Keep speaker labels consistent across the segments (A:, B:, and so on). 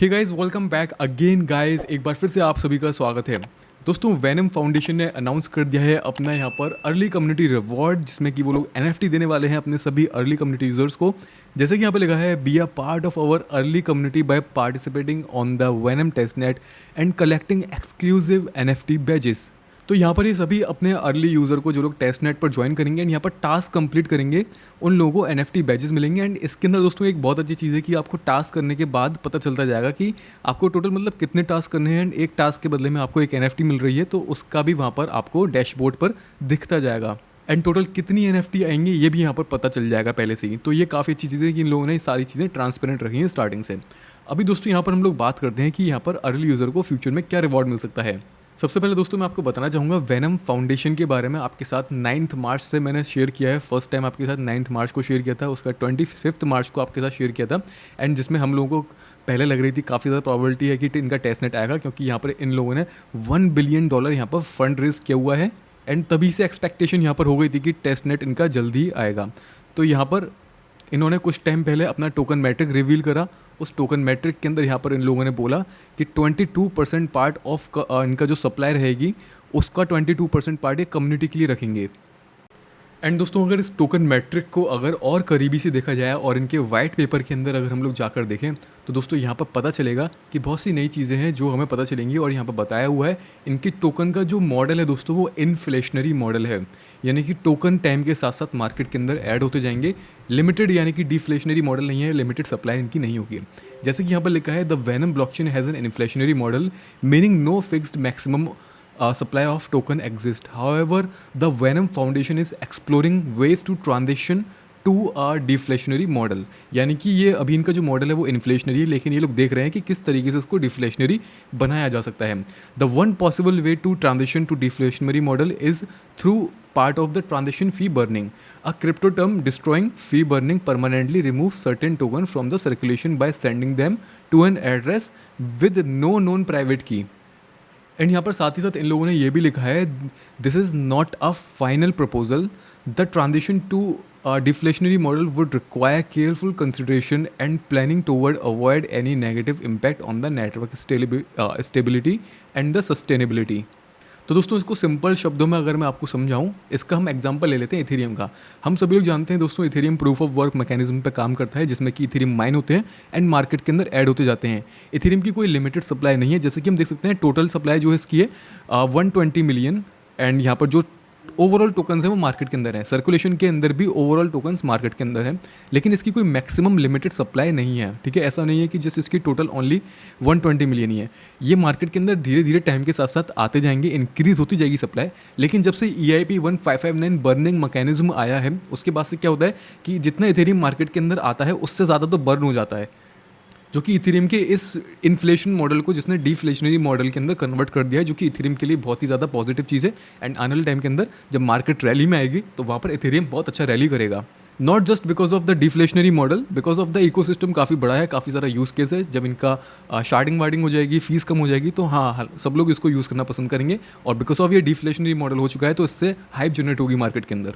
A: हे guys, welcome back again guys. एक बार फिर से आप सभी का स्वागत है। दोस्तों, वेनम फाउंडेशन ने अनाउंस कर दिया है अपना यहाँ पर अर्ली कम्युनिटी रिवॉर्ड, जिसमें कि वो लोग एनएफटी देने वाले हैं अपने सभी अर्ली कम्युनिटी यूजर्स को। जैसे कि यहाँ पे लिखा है, be a part of our early community by participating on the venom testnet and collecting exclusive NFT badges. तो यहाँ पर ये सभी अपने अर्ली यूज़र को, जो लोग टेस्ट नेट पर ज्वाइन करेंगे एंड यहाँ पर टास्क कंप्लीट करेंगे, उन लोगों को एनएफटी बैजेस मिलेंगे। एंड इसके अंदर दोस्तों एक बहुत अच्छी चीज़ है कि आपको टास्क करने के बाद पता चलता जाएगा कि आपको टोटल मतलब कितने टास्क करने हैं, एंड एक टास्क के बदले में आपको एक एनएफटी मिल रही है, तो उसका भी वहाँ पर आपको डैशबोर्ड पर दिखता जाएगा। एंड टोटल कितनी एनएफटी आएंगे ये भी यहाँ पर पता चल जाएगा पहले से ही। तो ये काफ़ी अच्छी चीज़ है कि इन लोगों ने सारी चीज़ें ट्रांसपेरेंट रखी हैं स्टार्टिंग से। अभी दोस्तों यहाँ पर हम लोग बात करते हैं कि यहाँ पर अर्ली यूज़र को फ्यूचर में क्या रिवॉर्ड मिल सकता है। सबसे पहले दोस्तों मैं आपको बताना चाहूँगा वेनम फाउंडेशन के बारे में। आपके साथ 9 मार्च से मैंने शेयर किया है, फर्स्ट टाइम आपके साथ 9 मार्च को शेयर किया था, उसका 25 मार्च को आपके साथ शेयर किया था। एंड जिसमें हम लोगों को पहले लग रही थी काफ़ी ज़्यादा प्रॉबिलिटी है कि इनका टेस्ट नेट आएगा, क्योंकि यहाँ पर इन लोगों ने $1 बिलियन यहाँ पर फंड रेज किया हुआ है। एंड तभी से एक्सपेक्टेशन यहाँ पर हो गई थी कि टेस्ट नेट इनका जल्दी ही आएगा। तो यहाँ पर इन्होंने कुछ टाइम पहले अपना टोकन मैट्रिक रिवील करा। उस टोकन मैट्रिक के अंदर यहाँ पर इन लोगों ने बोला कि 22% पार्ट ऑफ इनका जो सप्लाई रहेगी उसका 22% पार्ट ये कम्युनिटी के लिए रखेंगे। एंड दोस्तों, अगर इस टोकन मैट्रिक को अगर और करीबी से देखा जाए और इनके वाइट पेपर के अंदर अगर हम लोग जाकर देखें, तो दोस्तों यहाँ पर पता चलेगा कि बहुत सी नई चीज़ें हैं जो हमें पता चलेंगी। और यहाँ पर बताया हुआ है इनके टोकन का जो मॉडल है दोस्तों, वो इन्फ्लेशनरी मॉडल है, यानी कि टोकन टाइम के साथ साथ मार्केट के अंदर ऐड होते जाएंगे। लिमिटेड यानी कि डिफ्लेशनरी मॉडल नहीं है, लिमिटेड सप्लाई इनकी नहीं होगी। जैसे कि यहाँ पर लिखा है, the Venom blockchain has an inflationary model meaning no fixed maximum supply of token exist. However, the Venom Foundation is exploring ways to transition to a deflationary model. यानी कि ये अभी इनका जो मॉडल है वो इन्फ्लेशनरी है, लेकिन ये लोग देख रहे हैं कि किस तरीके से इसको डिफ्लेशनरी बनाया जा सकता है। The one possible way to transition to deflationary model is through part of the transition fee burning. A crypto term destroying fee burning permanently removes certain token from the circulation by sending them to an address with no known private key. And यहाँ पर साथ ही साथ इन लोगों ने ये भी लिखा है, this is not a final proposal, the transition to deflationary model would require careful consideration and planning toward avoid any negative impact on the network stability and the sustainability. तो दोस्तों, इसको सिंपल शब्दों में अगर मैं आपको समझाऊं, इसका हम एग्जांपल ले लेते हैं इथेरियम का। हम सभी लोग जानते हैं दोस्तों, Ethereum proof of work mechanism पे काम करता है, जिसमें कि इथेरियम माइन होते हैं एंड मार्केट के अंदर ऐड होते जाते हैं। इथेरियम की कोई लिमिटेड सप्लाई नहीं है। जैसे कि हम देख सकते हैं टोटल सप्लाई जो है इसकी है 120 मिलियन। एंड यहाँ पर जो ओवरऑल टोकन्स हैं वो मार्केट के अंदर है, सर्कुलेशन के अंदर भी ओवरऑल टोकन्स मार्केट के अंदर है, लेकिन इसकी कोई मैक्सिमम लिमिटेड सप्लाई नहीं है। ठीक है, ऐसा नहीं है कि जस्ट इसकी टोटल ओनली 120 मिलियन ही है। ये मार्केट के अंदर धीरे धीरे टाइम के साथ साथ आते जाएंगे, इंक्रीज होती जाएगी सप्लाई। लेकिन जब से EIP 1559 बर्निंग मैकेनिज्म आया है, उसके बाद से क्या होता है कि जितना इथेरियम मार्केट के अंदर आता है उससे ज़्यादा तो बर्न हो जाता है, जो कि इथेरियम के इस इन्फ्लेशन मॉडल को जिसने डिफ्लेशनरी मॉडल के अंदर कन्वर्ट कर दिया है, जो कि इथेरियम के लिए बहुत ही ज़्यादा पॉजिटिव चीज़ है। एंड आने वाले टाइम के अंदर जब मार्केट रैली में आएगी तो वहाँ पर इथेरियम बहुत अच्छा रैली करेगा। Not just because of the deflationary model, because of the ecosystem काफ़ी बड़ा है, काफ़ी सारा यूज़ केस है। जब इनका शार्डिंग वार्डिंग हो जाएगी, फीस कम हो जाएगी, तो हाँ सब लोग इसको यूज़ करना पसंद करेंगे। और बिकॉज ऑफ ये डिफ्लेशनरी मॉडल हो चुका है, तो इससे हाइप जनरेट होगी मार्केट के अंदर।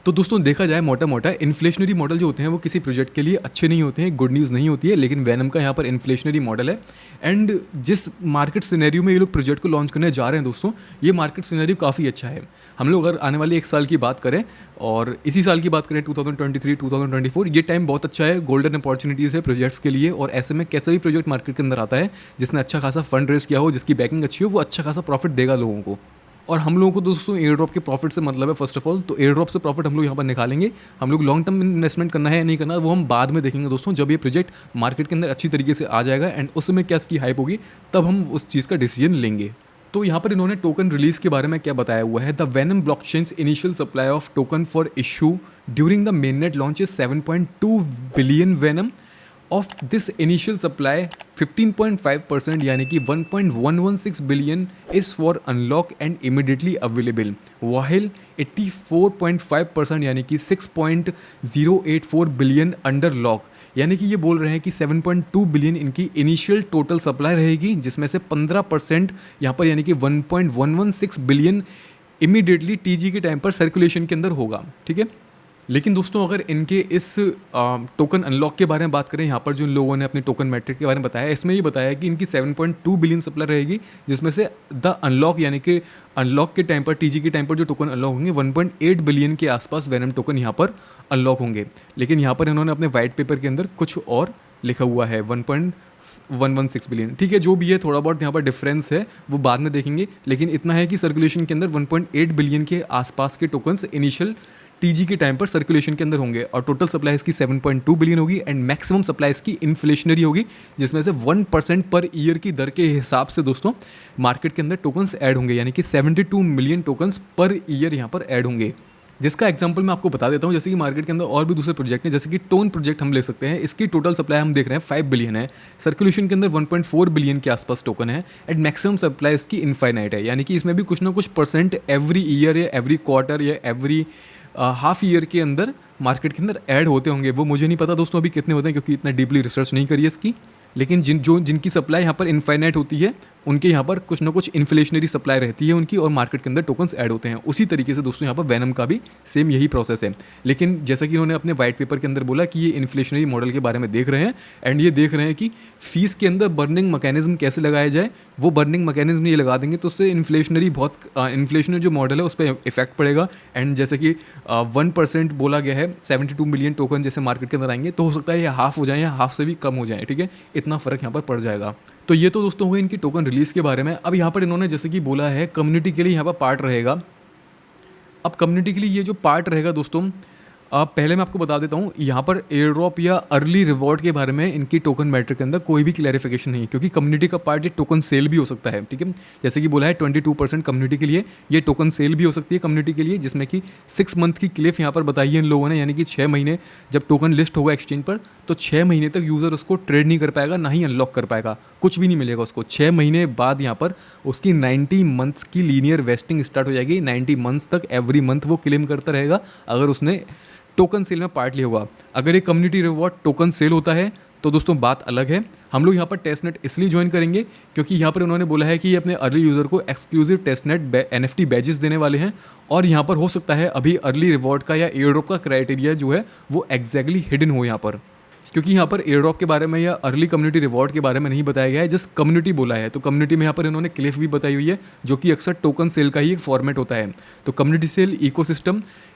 A: तो दोस्तों, देखा जाए मोटा मोटा इन्फ्लेशनरी मॉडल जो होते हैं वो किसी प्रोजेक्ट के लिए अच्छे नहीं होते हैं, गुड न्यूज़ नहीं होती है। लेकिन वेनम का यहाँ पर इन्फ्लेशनरी मॉडल है। एंड जिस मार्केट सिनेरियो में ये लोग प्रोजेक्ट को लॉन्च करने जा रहे हैं दोस्तों, ये मार्केट सिनेरियो काफ़ी अच्छा है। हम लोग अगर आने वाले 1 साल की बात करें और इसी साल की बात करें 2023 2024, ये टाइम बहुत अच्छा है, गोल्डन अपॉर्चुनिटीज़ है प्रोजेक्ट्स के लिए। और ऐसे में कैसा भी प्रोजेक्ट मार्केट के अंदर आता है जिसने अच्छा खासा फंड रेज किया हो, जिसकी बैकिंग अच्छी हो, वो अच्छा खासा प्रॉफिट देगा लोगों को। और हम लोगों को दोस्तों एयर ड्रॉप के प्रॉफिट से मतलब है फर्स्ट ऑफ ऑल। तो एयर ड्रॉप से प्रॉफिट हम लोग यहाँ पर निकालेंगे। हम लोग लॉन्ग टर्म इन्वेस्टमेंट करना है या नहीं करना वो हम बाद में देखेंगे दोस्तों, जब ये प्रोजेक्ट मार्केट के अंदर अच्छी तरीके से आ जाएगा एंड उस समय क्या इसकी हाइप होगी, तब हम उस चीज़ का डिसीजन लेंगे। तो यहाँ पर इन्होंने टोकन रिलीज के बारे में क्या बताया हुआ है, the Venom blockchain's initial supply of token for issue during the mainnet launch is 7.2 billion Venom. Of this initial supply 15.5% यानी कि 1.116 billion is for unlock and immediately available, while 84.5% यानी कि 6.084 बिलियन अंडर लॉक। यानी कि ये बोल रहे हैं कि 7.2 बिलियन इनकी इनिशियल टोटल सप्लाई रहेगी, जिसमें से 15% यहाँ पर यानी कि 1.116 बिलियन इमीडिएटली TG के टाइम पर सर्कुलेशन के अंदर होगा। ठीक है, लेकिन दोस्तों अगर इनके इस टोकन अनलॉक के बारे में बात करें, यहाँ पर जो इन लोगों ने अपने टोकन मैट्रिक के बारे में बताया, इसमें ये बताया कि इनकी 7.2 बिलियन सप्लाई रहेगी, जिसमें से द अनलॉक यानी कि अनलॉक के टाइम पर, टीजी के टाइम पर जो टोकन अनलॉक होंगे 1.8 बिलियन के आसपास वेनम टोकन यहाँ पर अनलॉक होंगे। लेकिन यहाँ पर इन्होंने अपने वाइट पेपर के अंदर कुछ और लिखा हुआ है, 1.116 बिलियन। ठीक है, जो भी है थोड़ा बहुत यहाँ पर डिफरेंस है वो बाद में देखेंगे, लेकिन इतना है कि सर्कुलेशन के अंदर 1.8 बिलियन के आसपास के टोकन्स इनिशियल टीजी के टाइम पर सर्कुलेशन के अंदर होंगे, और टोटल सप्लाई इसकी 7.2 बिलियन होगी, एंड मैक्सिमम सप्लाई इसकी इन्फ्लेशनरी होगी, जिसमें से 1% पर ईयर की दर के हिसाब से दोस्तों मार्केट के अंदर टोकन्स ऐड होंगे, यानी कि 72 मिलियन टोकन्स पर ईयर यहाँ पर ऐड होंगे। जिसका एग्जांपल मैं आपको बता देता हूँ, जैसे कि मार्केट के अंदर और भी दूसरे प्रोजेक्ट हैं, जैसे कि टोन प्रोजेक्ट हम ले सकते हैं, इसकी टोटल सप्लाई हम देख रहे हैं 5 बिलियन है, सर्कुलेशन के अंदर 1.4 बिलियन के आसपास टोकन है, एंड मैक्सिमम सप्लाई इसकी इनफाइनाइट है, यानी कि इसमें भी कुछ ना कुछ परसेंट एवरी ईयर या एवरी क्वार्टर या एवरी हाफ ईयर के अंदर मार्केट के अंदर ऐड होते होंगे। वो मुझे नहीं पता दोस्तों अभी कितने होते हैं, क्योंकि इतना डीपली रिसर्च नहीं करी है इसकी, लेकिन जिनकी सप्लाई यहाँ पर इनफाइनाइट होती है उनके यहाँ पर कुछ ना कुछ इन्फ्लेशनरी सप्लाई रहती है उनकी, और मार्केट के अंदर टोकन्स ऐड होते हैं। उसी तरीके से दोस्तों यहाँ पर वेनम का भी सेम यही प्रोसेस है, लेकिन जैसा कि उन्होंने अपने वाइट पेपर के अंदर बोला कि ये इन्फ्लेशनरी मॉडल के बारे में देख रहे हैं, एंड ये देख रहे हैं कि फीस के अंदर बर्निंग मैकेनिज्म कैसे लगाया जाए। वो बर्निंग मैकेनिज्म ये लगा देंगे तो उससे इन्फ्लेशनरी इन्फ्लेशनरी जो मॉडल है उस पर इफेक्ट पड़ेगा, एंड जैसे कि 1% बोला गया है, 72 मिलियन टोकन जैसे मार्केट के अंदर आएंगे तो हो सकता है ये हाफ हो जाए या हाफ से भी कम हो जाए। ठीक है, इतना फर्क यहाँ पर पड़ जाएगा। तो ये तो दोस्तों हुए इनकी टोकन रिलीज़ के बारे में। अब यहाँ पर इन्होंने जैसे कि बोला है कम्युनिटी के लिए यहाँ पर पार्ट रहेगा। अब कम्युनिटी के लिए ये जो पार्ट रहेगा दोस्तों, पहले मैं आपको बता देता हूँ, यहाँ पर एयर ड्रॉप या अर्ली रिवॉर्ड के बारे में इनकी टोकन मैट्रिक के अंदर कोई भी क्लैरिफिकेशन नहीं है, क्योंकि कम्युनिटी का पार्ट ये टोकन सेल भी हो सकता है। ठीक है, जैसे कि बोला है 22% कम्युनिटी के लिए ये टोकन सेल भी हो सकती है कम्युनिटी के लिए, जिसमें कि 6 मंथ की क्लिफ यहाँ पर बताई है इन लोगों ने, यानी कि 6 महीने जब टोकन लिस्ट होगा एक्सचेंज पर तो 6 महीने तक यूज़र उसको ट्रेड नहीं कर पाएगा, ना ही अनलॉक कर पाएगा, कुछ भी नहीं मिलेगा उसको। 6 महीने बाद यहाँ पर उसकी 90 मंथ्स की लीनियर वेस्टिंग स्टार्ट हो जाएगी। 90 मंथ्स तक एवरी मंथ वो क्लेम करता रहेगा अगर उसने टोकन सेल में पार्ट लिया होगा। अगर ये कम्युनिटी रिवॉर्ड टोकन सेल होता है तो दोस्तों बात अलग है। हम लोग यहाँ पर टेस्टनेट इसलिए ज्वाइन करेंगे क्योंकि यहाँ पर उन्होंने बोला है कि ये अपने अर्ली यूज़र को एक्सक्लूसिव टेस्टनेट NFT बैजेस देने वाले हैं, और यहाँ पर हो सकता है अभी अर्ली रिवॉर्ड का या एयर ड्रॉप का क्राइटेरिया जो है वो एग्जैक्टली हिडन हो यहाँ पर, क्योंकि यहाँ पर एयर ड्रॉप के बारे में या अर्ली कम्युनिटी रिवॉर्ड के बारे में नहीं बताया गया है, जस्ट कम्युनिटी बोला है। तो कम्युनिटी में यहाँ पर इन्होंने क्लिफ भी बताई हुई है, जो कि अक्सर टोकन सेल का ही एक फॉर्मेट होता है। तो कम्युनिटी सेल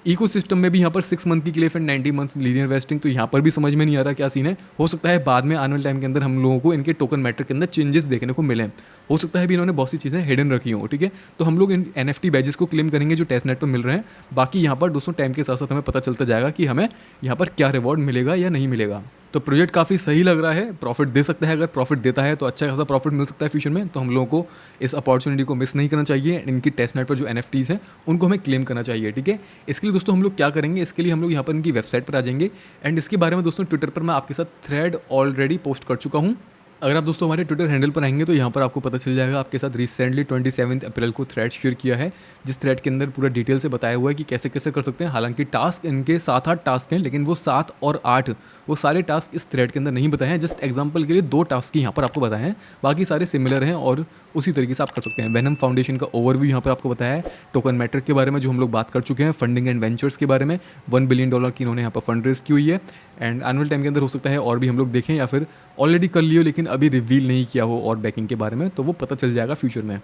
A: इकोसिस्टम में भी यहाँ पर 6 मंथ की Cliff and 90 month linear wasting. तो यहाँ पर भी समझ में नहीं आ रहा क्या सीन है। हो सकता है बाद में आने वाले टाइम के अंदर हम लोगों को इनके टोकन मैट्रिक के अंदर चेंजेस देखने को मिलें। हो सकता है भी इन्होंने बहुत सी चीज़ें हिडन रखी हों। ठीक है, तो हम लोग इन NFT बैजेस को क्लेम करेंगे जो टेस्टनेट पर मिल रहे हैं। बाकी यहाँ पर दोस्तों टाइम के साथ साथ हमें पता चलता जाएगा कि हमें यहाँ पर क्या रिवॉर्ड मिलेगा या नहीं मिलेगा। तो प्रोजेक्ट काफ़ी सही लग रहा है, प्रॉफिट दे सकता है। अगर प्रॉफिट देता है तो अच्छा खासा प्रॉफिट मिल सकता है फ्यूचर में। तो हम लोगों को इस अपॉर्चुनिटी को मिस नहीं करना चाहिए। इनकी टेस्टनेट पर जो NFTs हैं उनको हमें क्लेम करना चाहिए। ठीक है, इसके लिए दोस्तों हम लोग क्या करेंगे, इसके लिए हम लोग यहाँ पर इनकी वेबसाइट पर आ जाएंगे, एंड इसके बारे में दोस्तों ट्विटर पर मैं आपके साथ थ्रेड ऑलरेडी पोस्ट कर चुका हूँ। अगर आप दोस्तों हमारे ट्विटर हैंडल पर आएंगे तो यहाँ पर आपको पता चल जाएगा। आपके साथ रिसेंटली 27 अप्रैल को थ्रेड शेयर किया है, जिस थ्रेड के अंदर पूरा डिटेल से बताया हुआ है कि कैसे कैसे कर सकते हैं। हालांकि टास्क इनके 7-8 टास्क हैं, लेकिन वो 7 और 8 वो सारे टास्क इस थ्रेड के अंदर नहीं बताए हैं। जस्ट एग्जाम्पल के लिए 2 टास्क यहाँ पर आपको बताए हैं, बाकी सारे सिमिलर हैं और उसी तरीके से आप कर सकते हैं। वेनम फाउंडेशन का ओवरव्यू यहाँ पर आपको बताया है, टोकन मैट्रिक के बारे में जो हम लोग बात कर चुके हैं, फंडिंग एंड वेंचर्स के बारे में $1 बिलियन की इन्होंने यहाँ पर फंड रेज की हुई है, एंड एनुअल टाइम के अंदर हो सकता है और भी हम लोग देखें या फिर ऑलरेडी कर लियो लेकिन अभी रिवील नहीं किया हो और बैकिंग के बारे में, तो वो पता चल जाएगा फ्यूचर में।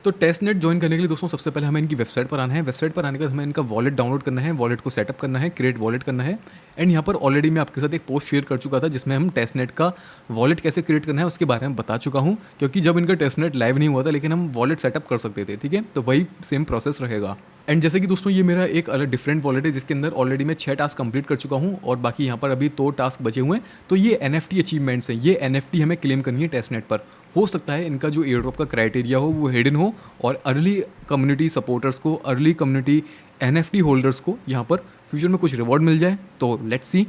A: तो टेस्टनेट ज्वाइन करने के लिए दोस्तों सबसे पहले हमें इनकी वेबसाइट पर आना है। वेबसाइट पर आने के बाद हमें इनका वॉलेट डाउनलोड करना है, वॉलेट को सेटअप करना है, क्रिएट वॉलेट करना है। एंड यहाँ पर ऑलरेडी मैं आपके साथ एक पोस्ट शेयर कर चुका था जिसमें हम टेस्टनेट का वॉलेट कैसे क्रिएट करना है उसके बारे में बता चुका हूँ, क्योंकि जब इनका टेस्टनेट लाइव नहीं हुआ था लेकिन हम वॉलेट सेटअप कर सकते थे। ठीक है, तो वही सेम प्रोसेस रहेगा। एंड जैसे कि दोस्तों ये मेरा एक अलग डिफरेंट वॉलेट है जिसके अंदर ऑलरेडी मैं 6 टास्क कंप्लीट कर चुका हूँ और बाकी यहाँ पर अभी 2 टास्क बचे हुए हैं। तो ये NFT अचीवमेंट्स हैं, ये NFT हमें क्लेम करनी है टेस्टनेट पर। हो सकता है इनका जो एयर ड्रॉप का क्राइटेरिया हो वो हिडन हो और अर्ली कम्युनिटी सपोर्टर्स को, अर्ली कम्युनिटी NFT होल्डर्स को यहाँ पर फ्यूचर में कुछ रिवॉर्ड मिल जाए। तो लेट्स सी।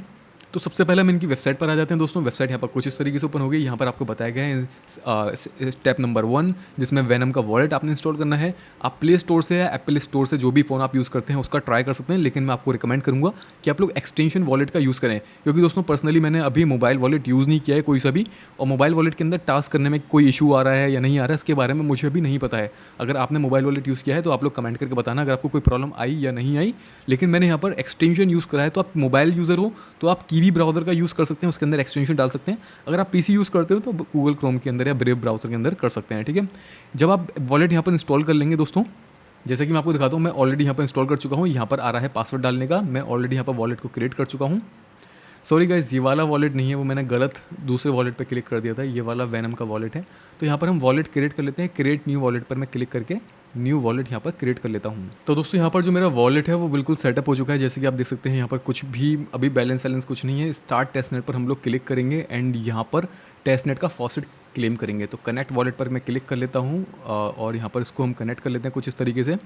A: तो सबसे पहले हम इनकी वेबसाइट पर आ जाते हैं दोस्तों। वेबसाइट यहाँ पर कुछ इस तरीके से ओपन हो गई। यहाँ पर आपको बताया गया है स्टेप नंबर 1, जिसमें वेनम का वॉलेट आपने इंस्टॉल करना है। आप प्ले स्टोर से या एप्पल स्टोर से जो भी फ़ोन आप यूज़ करते हैं उसका ट्राई कर सकते हैं, लेकिन मैं आपको रिकमेंड करूँगा कि आप लोग एक्सटेंशन वॉलेट का यूज़ करें, क्योंकि दोस्तों पर्सनली मैंने अभी मोबाइल वॉलेट यूज़ नहीं किया है कोई सा भी, और मोबाइल वॉलेट के अंदर टास्क करने में कोई इशू आ रहा है या नहीं आ रहा है इसके बारे में मुझे अभी नहीं पता है। अगर आपने मोबाइल वॉलेट यूज़ किया है तो आप लोग कमेंट करके बताना अगर आपको कोई प्रॉब्लम आई या नहीं आई। लेकिन मैंने यहाँ पर एक्सटेंशन यूज़ करा है, तो आप मोबाइल यूज़र हो तो आप कीवी ब्राउज़र का यूज़ कर सकते हैं, उसके अंदर एक्सटेंशन डाल सकते हैं। अगर आप पीसी यूज़ करते हो तो गूगल क्रोम के अंदर या ब्रेव ब्राउज़र के अंदर कर सकते हैं, ठीक है। जब आप वॉलेट यहाँ पर इंस्टॉल कर लेंगे दोस्तों, जैसे कि मैं आपको दिखाता हूँ, मैं ऑलरेडी यहाँ पर इंस्टॉल कर चुका हूँ। यहाँ पर आ रहा है पासवर्ड डालने का, मैं ऑलरेडी यहाँ पर वॉलेट को क्रिएट कर चुका हूँ। सॉरी गाइस, ये वाला वॉलेट नहीं है, वो मैंने गलत दूसरे वॉलेट पे क्लिक कर दिया था। ये वाला वेनम का वॉलेट है। तो यहाँ पर हम वॉलेट क्रिएट कर लेते हैं। क्रिएट न्यू वॉलेट पर मैं क्लिक करके न्यू वॉलेट यहाँ पर क्रिएट कर लेता हूँ। तो दोस्तों यहाँ पर जो मेरा वॉलेट है वो बिल्कुल सेटअप हो चुका है। जैसे कि आप देख सकते हैं यहाँ पर कुछ भी अभी बैलेंस वैलेंस कुछ नहीं है। स्टार्ट टेस्टनेट पर हम लोग क्लिक करेंगे एंड यहाँ पर टेस्टनेट का फॉसेट क्लेम करेंगे। तो कनेक्ट वॉलेट पर मैं क्लिक कर लेता हूँ और यहाँ पर इसको हम कनेक्ट कर लेते हैं कुछ इस तरीके से।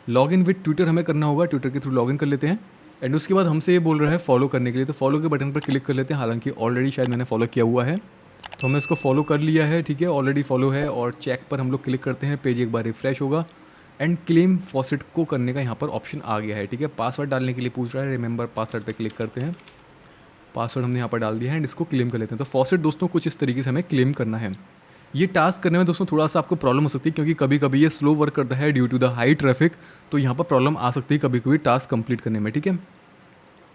A: लॉगिन विद ट्विटर हमें करना होगा, ट्विटर के थ्रू लॉगिन कर लेते हैं एंड उसके बाद हमसे ये बोल रहा है फॉलो करने के लिए। तो फॉलो के बटन पर क्लिक कर लेते हैं, हालांकि ऑलरेडी शायद मैंने फॉलो किया हुआ है, तो हमने इसको फॉलो कर लिया है, ठीक है, ऑलरेडी फॉलो है। और चेक पर हम लोग क्लिक करते हैं, पेज एक बार रिफ्रेश होगा एंड क्लेम फॉसेट को करने का यहाँ पर ऑप्शन आ गया है, ठीक है। पासवर्ड डालने के लिए पूछ रहा है, रिमेंबर पासवर्ड पे क्लिक करते हैं। पासवर्ड हमने यहाँ पर डाल दिया है एंड इसको क्लेम कर लेते हैं। तो फॉसेट दोस्तों कुछ इस तरीके से हमें क्लेम करना है। ये टास्क करने में दोस्तों थोड़ा सा आपको प्रॉब्लम हो सकती है, क्योंकि कभी कभी ये स्लो वर्क करता है due to the high traffic, तो यहाँ पर प्रॉब्लम आ सकती है कभी कभी टास्क कंप्लीट करने में, ठीक है।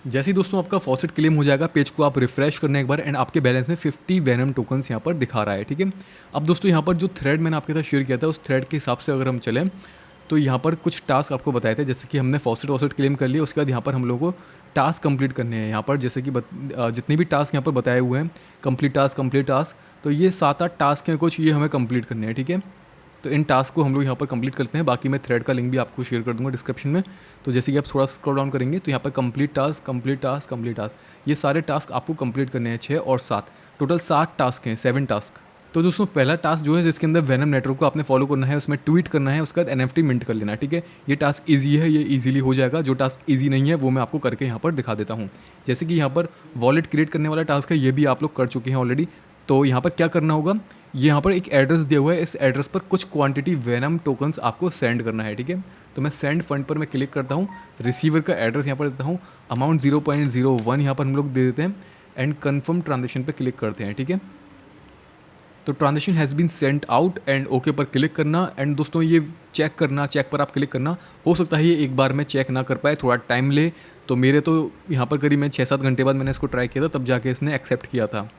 A: जैसे ही दोस्तों आपका फॉसेट क्लेम हो जाएगा, पेज को आप रिफ्रेश करने एक बार एंड आपके बैलेंस में 50 वेनम टोकन्स यहाँ पर दिखा रहा है, ठीक है। अब दोस्तों यहाँ पर जो थ्रेड मैंने आपके साथ शेयर किया था उस थ्रेड के हिसाब से अगर हम चलें तो यहाँ पर कुछ टास्क आपको बताए थे। जैसे कि हमने फॉसेट वॉसेट क्लेम कर लिया, उसके बाद यहाँ पर हम लोगों को टास्क कंप्लीट करने हैं। यहाँ पर जैसे कि जितने भी टास्क यहाँ पर बताए हुए हैं, कंप्लीट टास्क, तो ये 7-8 टास्क हैं कुछ, ये हमें कंप्लीट करने हैं, ठीक है। तो इन टास्क को हम लोग यहाँ पर कंप्लीट करते हैं। बाकी मैं थ्रेड का लिंक भी आपको शेयर कर दूंगा डिस्क्रिप्शन में। तो जैसे कि आप थोड़ा स्क्रॉल डाउन करेंगे तो यहाँ पर कंप्लीट टास्क, ये सारे टास्क आपको कंप्लीट करने हैं। 6 और 7, टोटल 7 टास्क हैं, 7 टास्क। तो दोस्तों पहला टास्क जो है जिसके अंदर वेनम नेटवर्क को आपने फॉलो करना है, उसमें ट्वीट करना है, उसके बाद NFT मिंट कर लेना है, ठीक है। ये टास्क ईजी है, ये ईजिली हो जाएगा। जो टास्क ईजी नहीं है वो मैं आपको करके यहाँ पर दिखा देता हूँ। जैसे कि यहाँ पर वॉलेट क्रिएट करने वाला टास्क है, ये भी आप लोग कर चुके हैं ऑलरेडी। तो यहाँ पर क्या करना होगा, ये यहाँ पर एक एड्रेस दिया हुआ है, इस एड्रेस पर कुछ क्वांटिटी वेनम टोकन्स आपको सेंड करना है, ठीक है। तो मैं सेंड फंड पर मैं क्लिक करता हूँ, रिसीवर का एड्रेस यहाँ पर देता हूँ, अमाउंट 0.01 यहाँ पर हम लोग दे देते हैं एंड कन्फर्म ट्रांजेक्शन पर क्लिक करते हैं, ठीक है। तो transaction has been sent out and okay पर क्लिक करना। एंड दोस्तों ये चेक करना, चेक पर आप क्लिक करना। हो सकता है ये एक बार में चेक ना कर पाए, थोड़ा टाइम ले। तो मेरे तो यहाँ पर करीब मैं 6-7 घंटे बाद मैंने इसको ट्राई किया था, तब जाके इसने एक्सेप्ट किया था।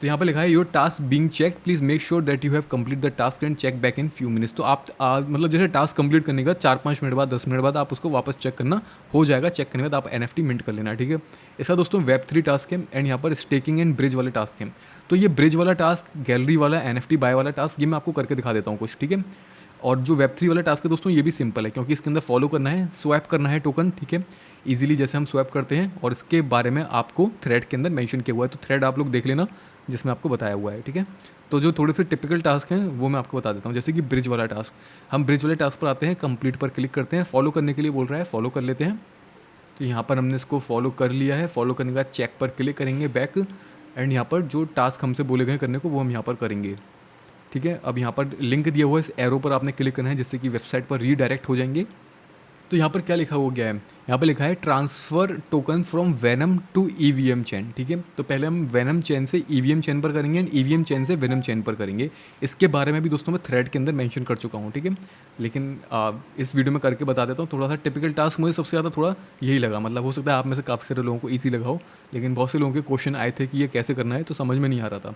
A: तो यहाँ पे लिखा है your task being check, please make sure that you have complete the task and check back in few minutes. तो आप मतलब जैसे टास्क कंप्लीट करने का 4-5 मिनट बाद, 10 मिनट बाद आप उसको वापस चेक करना, हो जाएगा। चेक करने के बाद आप NFT मिंट कर लेना, ठीक है। इसका दोस्तों Web3 टास्क है एंड यहाँ पर स्टेकिंग एंड ब्रिज वाले टास्क हैं। तो ये ब्रिज वाला टास्क, गैलरी वाला, NFT बाय वाला टास्क, ये मैं आपको करके दिखा देता हूँ कुछ, ठीक है। और जो Web3 वाला टास्क है दोस्तों, ये भी सिंपल है, क्योंकि इसके अंदर फॉलो करना है, स्वैप करना है टोकन, ठीक है। इजीली जैसे हम स्वैप करते हैं, और इसके बारे में आपको थ्रेड के अंदर मेंशन किया हुआ है। तो थ्रेड आप लोग देख लेना जिसमें आपको बताया हुआ है, ठीक है। तो जो थोड़े से टिपिकल टास्क हैं वो मैं आपको बता देता हूँ। जैसे कि ब्रिज वाला टास्क, हम ब्रिज वाले टास्क पर आते हैं, कंप्लीट पर क्लिक करते हैं, फॉलो करने के लिए बोल रहा है, फॉलो कर लेते हैं। तो यहाँ पर हमने इसको फॉलो कर लिया है। फॉलो करने के बाद चेक पर क्लिक करेंगे, बैक, एंड यहाँ पर जो टास्क हमसे बोले गए करने को वो हम यहाँ पर करेंगे, ठीक है। अब यहाँ पर लिंक दिया हुआ है, इस एरो पर आपने क्लिक करना है, जिससे कि वेबसाइट पर रीडायरेक्ट हो जाएंगे। तो यहाँ पर क्या लिखा हो गया है, यहाँ पर लिखा है transfer token from Venom to EVM chain, ठीक है। तो पहले हम वेनम चेन से EVM चेन पर करेंगे एंड EVM चेन से वेनम चेन पर करेंगे। इसके बारे में भी दोस्तों मैं थ्रेड के अंदर मेंशन कर चुका हूँ, ठीक है। लेकिन इस वीडियो में करके बता देता हूँ। थोड़ा सा टिपिकल टास्क मुझे सबसे ज़्यादा थोड़ा यही लगा, मतलब हो सकता है आप में से काफ़ी सारे लोगों को ईजी लगा हो, लेकिन बहुत से लोगों के क्वेश्चन आए थे कि ये कैसे करना है, तो समझ में नहीं आ रहा था,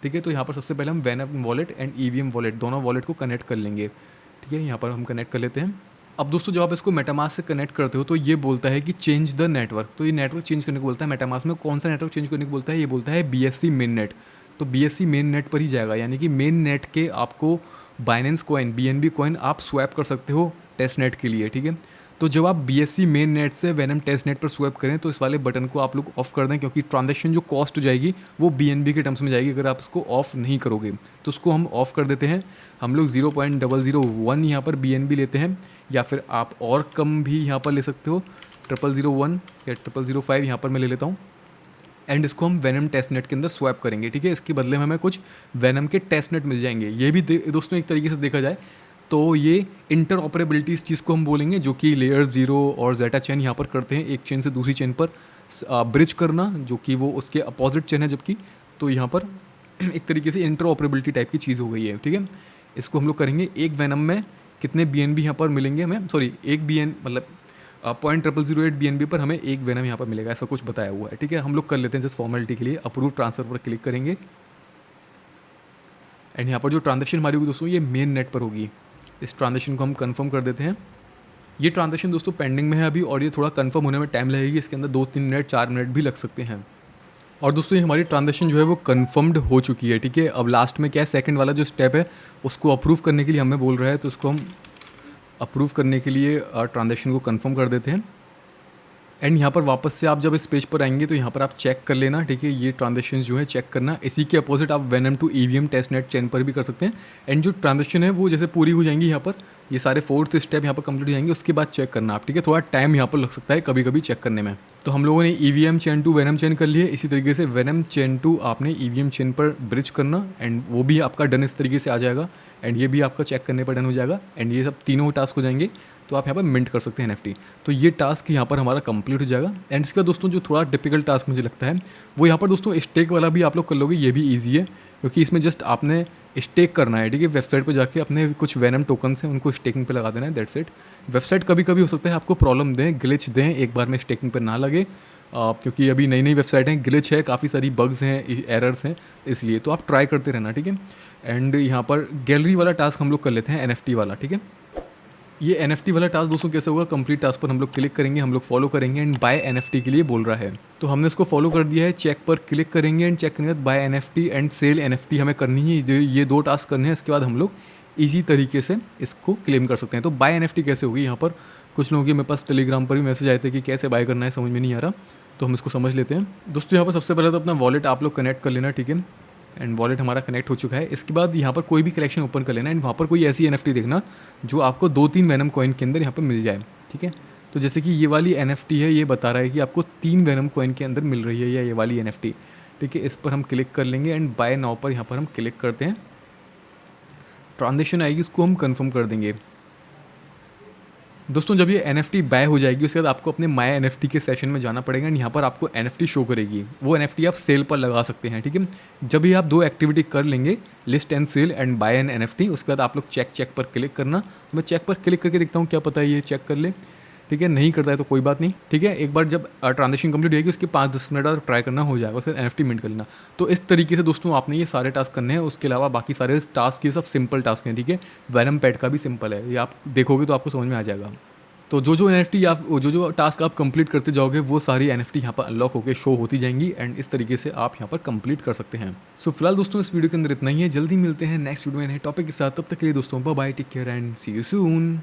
A: ठीक है। तो यहाँ पर सबसे पहले हम venom wallet and EVM wallet दोनों वॉलेट को कनेक्ट कर लेंगे, ठीक है। यहाँ पर हम कनेक्ट कर लेते हैं। अब दोस्तों जब आप इसको मेटामास्क से कनेक्ट करते हो तो ये बोलता है कि चेंज द नेटवर्क। तो ये नेटवर्क चेंज करने को बोलता है मेटामास्क में। कौन सा नेटवर्क चेंज करने को बोलता है, ये बोलता है BSC मेन नेट। तो BSC मेन नेट पर ही जाएगा, यानी कि मेन नेट के आपको बाइनेंस कॉइन, BNB कॉइन आप स्वैप कर सकते हो टेस्ट नेट के लिए, ठीक है। तो जब आप BSC मेन नेट से वेनम टेस्ट नेट पर स्वैप करें तो इस वाले बटन को आप लोग ऑफ कर दें, क्योंकि ट्रांजैक्शन जो कॉस्ट हो जाएगी वो BNB के टर्म्स में जाएगी अगर आप इसको ऑफ नहीं करोगे। तो उसको हम ऑफ कर देते हैं। हम लोग 0.001 यहाँ पर BNB लेते हैं, या फिर आप और कम भी यहाँ पर ले सकते हो, 0.001 या 0.005 यहाँ पर मैं ले लेता हूँ। एंड इसको हम वेनम टेस्ट नेट के अंदर स्वैप करेंगे, ठीक है। इसके बदले में हमें कुछ वेनम के टेस्ट नेट मिल जाएंगे। ये भी दोस्तों एक तरीके से देखा जाए तो ये इंटर ऑपरेबिलिटी इस चीज़ को हम बोलेंगे, जो कि लेयर 0 और जेटा चेन यहाँ पर करते हैं, एक चेन से दूसरी चेन पर ब्रिज करना, जो कि वो उसके अपोजिट चेन है जबकि। तो यहाँ पर एक तरीके से इंटर ऑपरेबिलिटी टाइप की चीज़ हो गई है, ठीक है। इसको हम लोग करेंगे। एक वेनम में कितने BNB यहाँ पर मिलेंगे हमें, सॉरी एक BN मतलब 0.0008 BNB पर हमें एक वेनम यहाँ पर मिलेगा, ऐसा कुछ बताया हुआ है, ठीक है। हम लोग कर लेते हैं जस्ट फॉर्मेलिटी के लिए। अप्रूव ट्रांसफर पर क्लिक करेंगे एंड यहाँ पर जो ट्रांजेक्शन हमारी होगी दोस्तों ये मेन नेट पर होगी। इस ट्रांजेक्शन को हम कंफर्म कर देते हैं। ये ट्रांजेक्शन दोस्तों पेंडिंग में है अभी, और ये थोड़ा कंफर्म होने में टाइम लगेगी। इसके अंदर 2-3 मिनट 4 मिनट भी लग सकते हैं। और दोस्तों ये हमारी ट्रांजेक्शन जो है वो कंफर्म्ड हो चुकी है, ठीक है। अब लास्ट में क्या है, सेकंड वाला जो स्टेप है उसको अप्रूव करने के लिए हमें बोल रहा है, तो उसको हम अप्रूव करने के लिए ट्रांजेक्शन को कंफर्म कर देते हैं। एंड यहाँ पर वापस से आप जब इस पेज पर आएंगे तो यहाँ पर आप चेक कर लेना, ठीक है। ये ट्रांजेक्शन जो है चेक करना। इसी के अपोजिट आप Venom to EVM testnet chain पर भी कर सकते हैं। एंड जो ट्रांजेक्शन है वो जैसे पूरी हो जाएंगी, यहाँ पर ये सारे 4th स्टेप यहाँ पर कंप्लीट हो जाएंगे, उसके बाद चेक करना आप, ठीक है। थोड़ा टाइम यहाँ पर लग सकता है कभी कभी चेक करने में। तो हम लोगों ने EVM chain to Venom chain कर लिए। इसी तरीके से वेनम चेन टू आपने EVM चेन पर ब्रिज करना, एंड वो भी आपका डन इस तरीके से आ जाएगा। एंड ये भी आपका चेक करने पर डन हो जाएगा। एंड ये सब तीनों टास्क हो जाएंगे तो आप यहाँ पर मिंट कर सकते हैं NFT। तो ये टास्क यहाँ पर हमारा कंप्लीट हो जाएगा। एंड इसका दोस्तों जो थोड़ा डिफिकल्ट टास्क मुझे लगता है वो यहाँ पर दोस्तों स्टेक वाला भी आप लोग कर लोगे। ये भी ईजी है क्योंकि इसमें जस्ट आपने स्टेक करना है, ठीक है। वेबसाइट पर जाके अपने कुछ वेनम टोकन्स हैं उनको स्टेकिंग पे लगा देना है, दैट्स इट। वेबसाइट कभी कभी हो सकता है आपको प्रॉब्लम दें, ग्लिच दें, एक बार में स्टेकिंग पर ना लगे, क्योंकि अभी नई नई वेबसाइट हैं, ग्लिच है, काफ़ी सारी बग्स हैं, एरर्स हैं, इसलिए तो आप ट्राई करते रहना, ठीक है। एंड यहाँ पर गैलरी वाला टास्क हम लोग कर लेते हैं, NFT वाला, ठीक है। ये NFT वाला टास्क दोस्तों कैसे होगा, कंप्लीट टास्क पर हम लोग क्लिक करेंगे, हम लोग फॉलो करेंगे एंड बाय NFT के लिए बोल रहा है। तो हमने इसको फॉलो कर दिया है, चेक पर क्लिक करेंगे एंड चेक करेंगे buy NFT and sell NFT हमें करनी है। ये 2 टास्क करने हैं, इसके बाद हम लोग ईजी तरीके से इसको क्लेम कर सकते हैं। तो बाय NFT कैसे होगी, यहाँ पर कुछ लोगों के मेरे पास टेलीग्राम पर भी मैसेज आए थे कि कैसे बाय करना है, समझ में नहीं आ रहा, तो हम इसको समझ लेते हैं। दोस्तों यहाँ पर सबसे पहले तो अपना वॉलेट आप लोग कनेक्ट कर लेना, ठीक है। एंड वॉलेट हमारा कनेक्ट हो चुका है। इसके बाद यहाँ पर कोई भी कलेक्शन ओपन कर लेना एंड वहाँ पर कोई ऐसी NFT देखना जो आपको 2-3 वेनम कॉइन के अंदर यहाँ पर मिल जाए, ठीक है। तो जैसे कि ये वाली NFT है, ये बता रहा है कि आपको 3 वेनम कॉइन के अंदर मिल रही है, या ये वाली NFT, ठीक है। इस पर हम क्लिक कर लेंगे एंड बाय नाउ पर यहाँ पर हम क्लिक करते हैं। ट्रांजेक्शन आएगी, उसको हम कन्फर्म कर देंगे। दोस्तों जब ये NFT बाय हो जाएगी उसके बाद आपको अपने माय NFT के सेशन में जाना पड़ेगा एंड यहाँ पर आपको NFT शो करेगी। वो NFT आप सेल पर लगा सकते हैं, ठीक है। जब भी आप 2 एक्टिविटी कर लेंगे, list and sell and buy an NFT, उसके बाद आप लोग चेक पर क्लिक करना। तो मैं चेक पर क्लिक करके देखता हूँ, क्या पता है ये चेक कर ले, ठीक है। नहीं करता है तो कोई बात नहीं, ठीक है। एक बार जब ट्रांजेक्शन कंप्लीट होगी उसके 5-10 मिनट और ट्राई करना हो जाएगा, उसके बाद NFT मिंट कर लेना। तो इस तरीके से दोस्तों आपने ये सारे टास्क करने हैं। उसके अलावा बाकी सारे टास्क ये सब सिंपल टास्क हैं, ठीक है। वेनम पेट का भी सिंपल है, ये आप देखोगे तो आपको समझ में आ जाएगा। तो जो NFT आप जो टास्क आप कंप्लीट करते जाओगे वो सारी NFT यहाँ पर अनलॉक होकर शो होती जाएंगी एंड इस तरीके से आप यहाँ पर कंप्लीट कर सकते हैं। सो फिलहाल दोस्तों इस वीडियो के अंदर इतना ही है। जल्दी मिलते हैं नेक्स्ट वीडियो में नए टॉपिक के साथ। तब तक के लिए दोस्तों bye bye, take care and see you soon.